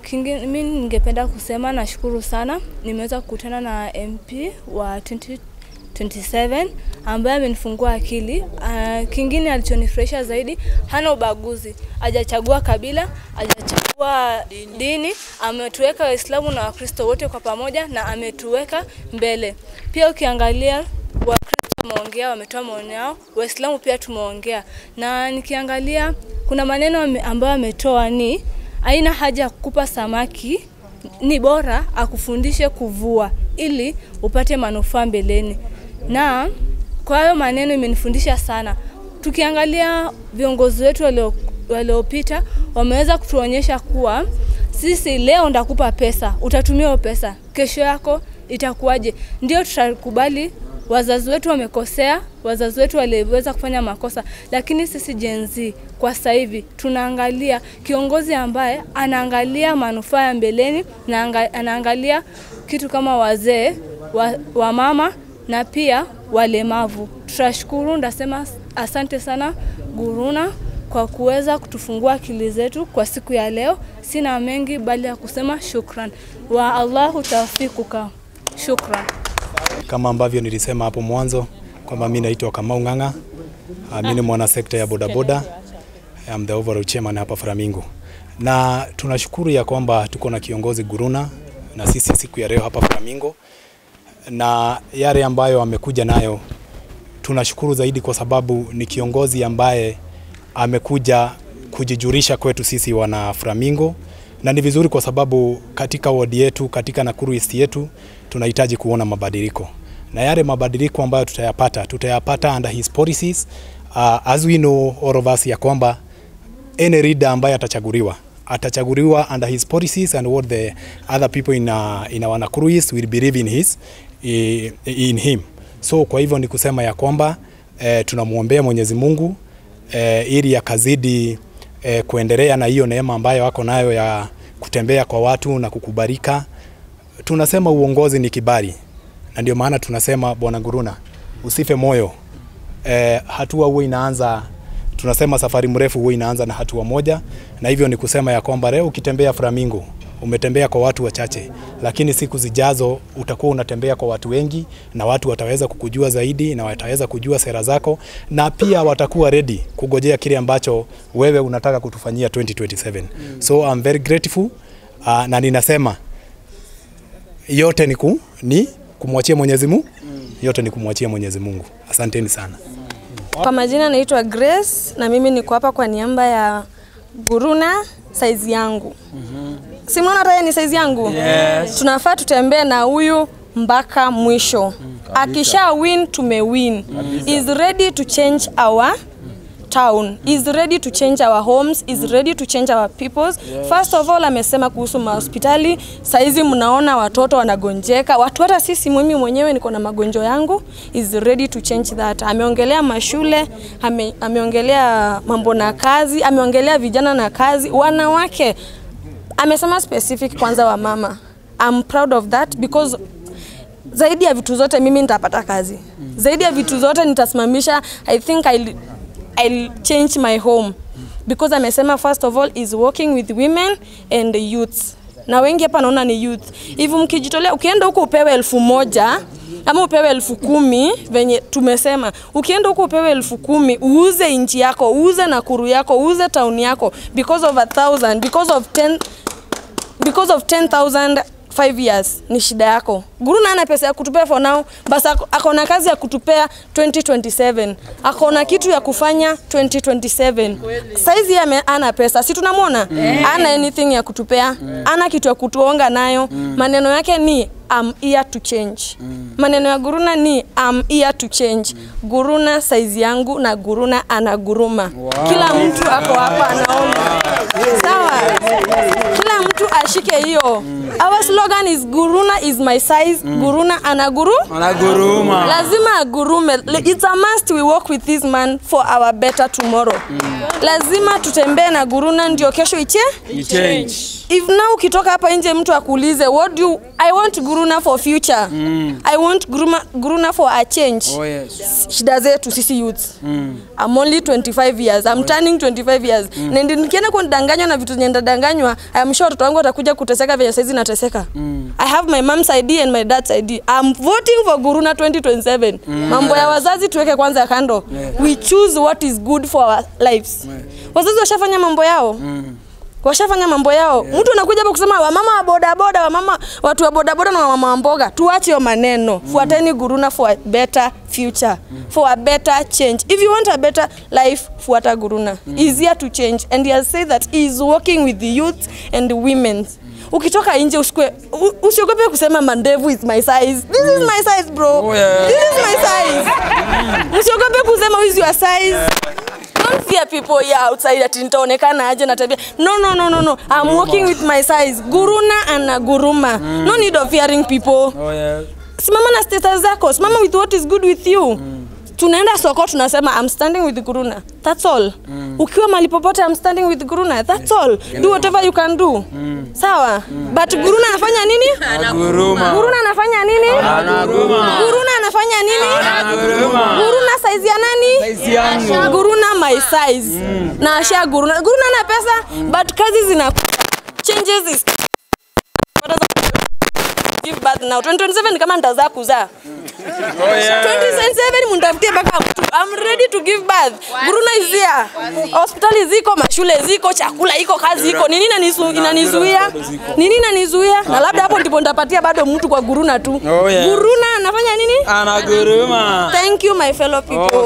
Kingine mimi ningependa kusema nashukuru sana nimeweza kukutana na MP wa 2027 ambaye amenifungua akili. Kingine alichonifurahisha zaidi, hana ubaguzi. Hajachagua kabila, hajachagua dini, ametuweka Waislamu na Wakristo wote kwa pamoja na ametuweka mbele. Pia ukiangalia Wakristo wameongea, wametoa maoni yao, Waislamu pia tumeongea. Na nikiangalia kuna maneno ambayo ametoa ni haina haja kukupa samaki, ni bora akufundishe kuvua ili upate manufaa mbeleni. Na kwa hayo maneno imenifundisha sana. Tukiangalia viongozi wetu waliopita wameweza kutuonyesha kuwa sisi leo ndakupa pesa, utatumia hiyo pesa, kesho yako itakuwaje? Ndio tutakubali wazazi wetu wamekosea, wazazi wetu waliweza kufanya makosa, lakini sisi Gen Z kwa sasa hivi tunaangalia kiongozi ambaye anaangalia manufaa ya mbeleni na anaangalia kitu kama wazee, wa mama na pia walemavu. Tutashukuru, ndasema asante sana Guruna kwa kuweza kutufungua akili zetu kwa siku ya leo. Sina mengi bali ya kusema shukran. Wa Allahu tawfikuka. Shukran. Kama ambavyo nilisema hapo mwanzo kwamba mimi naitwa Kamau Ng'ang'a. Mimi ni mwana sekta ya bodaboda. I'm the overall chairman hapa Flamingo. Na tunashukuru ya kwamba tuko na kiongozi Guruna na sisi siku ya leo hapa Flamingo. Na yale ambayo amekuja nayo tunashukuru zaidi kwa sababu ni kiongozi ambaye amekuja kujijulisha kwetu sisi wana Flamingo, na ni vizuri kwa sababu katika ward yetu, katika Nakuru East yetu tunahitaji kuona mabadiliko. Na yale mabadiliko ambayo tutayapata under his policies. As we know all of us ya kwamba any leader ambaye atachaguliwa under his policies and what the other people in our Nakuru East will believe in him. So kwa hivyo ni kusema ya kwamba tunamuombea Mwenyezi Mungu ili akazidi kuendelea na hiyo neema ambayo wako nayo ya kutembea kwa watu na kukubarika. Tunasema uongozi ni kibali. Na ndio maana tunasema Bwana Guruna, usife moyo. Hatua huwa inaanza, tunasema safari mrefu huwa inaanza na hatua moja, na hivyo ni kusema ya kwamba leo ukitembea Flamingo umetembea kwa watu wachache, lakini siku zijazo utakuwa unatembea kwa watu wengi na watu wataweza kukujua zaidi na wataweza kujua sera zako, na pia watakuwa ready kugojea kile ambacho wewe unataka kutufanyia 2027. So I'm very grateful, na ninasema yote ni kumwachia Mwenyezi Mungu. Yote ni kumwachia Mwenyezi Mungu. Asanteni sana. Kwa majina naitwa Grace na mimi niko hapa kwa niaba ya Guruna size yangu. Simona hata ni size yangu. Yes. Tunafaa tutembee na huyu mpaka mwisho. Akisha win tumewin. Is ready to change our town, is ready to change our homes, is ready to change our peoples. Yes. First of all amesema kuhusu hospitali. Saizi mnaona watoto wanagonjeka, watu hata sisi mimi mwenyewe niko na magonjwa yangu. Is ready to change that. Ameongelea mashule, ameongelea mambo na kazi, ameongelea vijana na kazi, wanawake. Amesema specific kwanza wa mama. I'm proud of that because zaidi ya vitu zote mimi nitapata kazi. Zaidi ya vitu zote nitasimamisha. I think I'll change my home because amesema first of all is working with women and the youths. Na wengi hapa naona ni youth. Hivi mkijitolea ukienda huko upewe 1,000 ama upewe 10,000 venye tumesema, ukienda huko upewe 10,000 uuze inchi yako, uuze Nakuru yako, uuze town yako because of 1,000, because of 10,000 5 years ni shida yako. Guruna ana pesa ya kutupea for now, basi akona kazi ya kutupea 2027. Akona kitu ya kufanya 2027. Saizi ana pesa, si tunamwona? Ana anything ya kutupea, ana kitu ya kutuonga nayo. Maneno yake ni I'm here to change. Maneno ya Guruna ni I'm here to change. Guruna size yangu na Guruna anaguruma. Kila mtu ako hapa anaona. Sawa? Kila mtu ashike hiyo. Our slogan is Guruna is my size. Guruna anaguruma. Lazima agurume. It's a must we work with this man for our better tomorrow. Lazima tutembee na Guruna ndio kesho change. If now ukitoka hapa nje mtu akuulize what do I want Guruna for future. I want Guruna for a change. Oh yes. Shida zetu sisi youths. I'm only 25 years. I'm turning 25 years. Na nikienda kundanganywa na vitu nyendadanganywa, I am sure watoto wangu watakuja kuteseka vile saizi nateseka. I have my mom's ID and my dad's ID. I'm voting for Guruna 2027. Mambo ya wazazi tuweke kwanza kando. We choose what is good for our lives. Wazazi washafanya mambo yao. Washafanya mambo yao. Mtu anakuja hapa kusema wamama wa bodaboda, wamama watu wa bodaboda na wamama wa mboga. Tuache hiyo maneno. Fuateni Guruna for a better future, for a better change. If you want a better life, fuata Guruna. He's here to change and he has said that he is working with the youth and the women. Ukitoka nje usiogope kusema mandevu is my size. This is my size, bro. Oh, yeah. This is my size. Usiogope kusema is your size. Don't fear people here outside that nitaonekana aje na tabia. No. I'm working with my size. Guruna and Guruma. No need of fearing people. Oh yeah. Simama na status zako. Simama with what is good with you. Tunaenda soko tunasema I'm standing with Guruna. That's all. Ukiwa mahali popote I'm standing with Guruna. That's all. Do whatever you can do. Sawa? But Guruna anafanya nini? Guruma. Guruna anafanya nini? Guruma. Guruna anafanya nini? Guruma. Guruna size ya nani? Size yangu. Guruna my size. Na asha Guruna. Guruna na pesa but kazi zina changes is give birth now. 2027 kama nitazaa kuzaa. Oh yeah. 2027 mtafutie baka mtu. I'm ready to give birth. Guruna is here. Hospitali ziko, mashule ziko, chakula iko, kazi iko. Nini inanizuia? Nini inanizuia? Na labda hapo ndipo nitapatia bado mtu kwa Guruna tu. Oh yeah. Guruna anafanya nini? Ana Guruma. Thank you my fellow people.